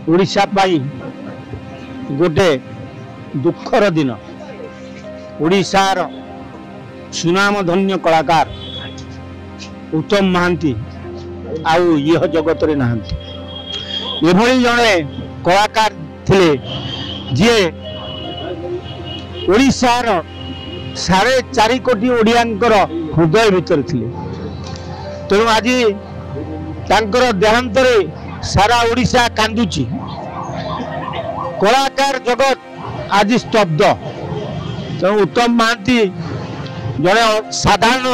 ओडिशा पाई गोटे दुखर दिन। ओडिशार सुनामधन्य कलाकार उत्तम महांती आउ यह जगत रे नाहंती। एभली जड़े कलाकार थिले जे ओडिशार 4.5 कोटी ओडियांकर हृदय भितर थिले। तेणु आज तांकर देहांतरे सारा ओडिशा कांदुची। कलाकार जगत आज स्तब्ध। तेणु उत्तम महांती जड़े साधारण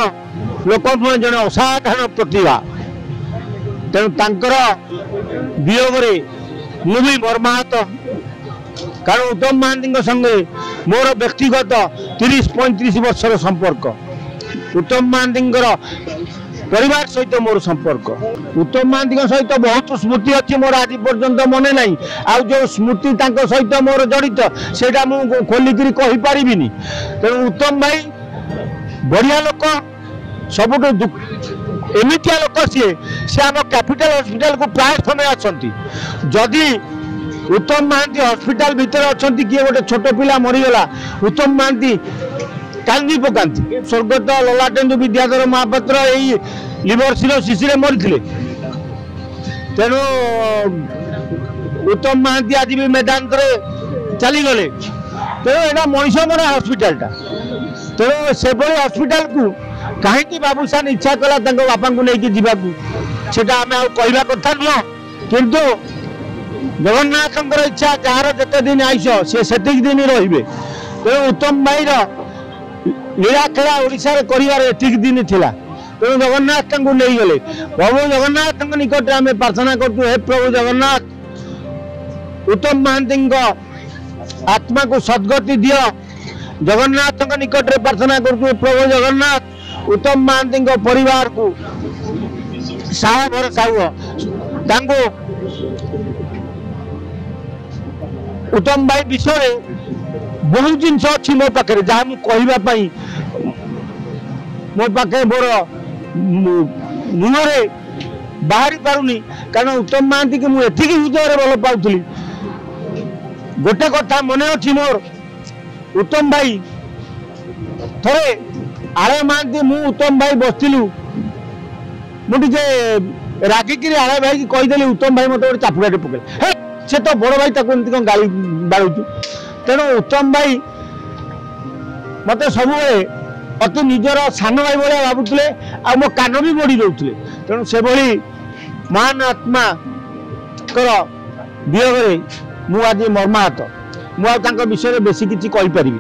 लोक नुहे, जड़े असाधारण प्रतिभा। तेणु तांकर वियोगरे मु भी मर्माहत। कारण उत्तम महांती संगे मोर व्यक्तिगत 30-35 वर्षर संपर्क। उत्तम महांती परिवार सहित मोर संपर्क। उत्तम महांती सहित बहुत स्मृति अच्छी मोर आज पर्यंत मने नहीं। आउ जो स्मृति तांको सहित मोर जड़ित सेटा मु खोलिकी कहि पारिबिनी। तेणु उत्तम भाई बढ़िया लोक, सबुठ एमितिया लोक सी आम कैपिटल हॉस्पिटल को प्राय समय आसती। जदि उत्तम महांती हॉस्पिटल भितर अच्छा किए गोटे छोट पिला मरीगला, उत्तम महांती कांदी पकाती। स्वर्गत ललाटेन्दु विद्याधर महापात्र यही लिवर सिरोसिस मरी। तेणु उत्तम महांती आज भी मैदान चली गले। तेणु यहाँ मनीष मरा हॉस्पिटलटा। तेणु से हॉस्पिटल को कहीं बाबूसान इच्छा कला बापा को लेकिन जावाकू, सेटा आम कहवा कथा नुह। किंतु जगन्नाथ इच्छा जार जिते दिन आईस से दिन रे। तेणु उत्तम भाई लीला खेला ओडिशा कर एतिक दिन थिला। तेणु जगन्नाथ नहीं गले। प्रभु जगन्नाथ निकट आम प्रार्थना करूँ, हे प्रभु जगन्नाथ उत्तम महांती आत्मा को सद्गति दियो। जगन्नाथ निकट रे प्रार्थना करूँ, प्रभु जगन्नाथ उत्तम महांती परिवार को साह भरसा हुआ। उत्तम भाई विषय बहुत जिनस अच्छी मो पाखे जहाँ मुझे मो पाखे मोर मुहरे बाहरी पारुनी। कारण उत्तम महांती की मुझे हृदय भल पाऊली। गोटे कथा मन अच्छी मोर, उत्तम भाई थे आले महांती मु उत्तम भाई बसलु, मुझे रागिकी आले भाई की कहीदेली, उत्तम भाई मत गोटे चापुड़ाटे पकड़े। से तो बड़ भाई ताको एमती गाली बाड़ू। तेणु उत्तम भाई मत सब अति निजर सान भाई भाया भावुले, आ मो कान भी बढ़ी रोते। तेणु से महान आत्मा वियोगे मु आज मर्माहत। मुझे विषय बेसी किसी कहीपरि।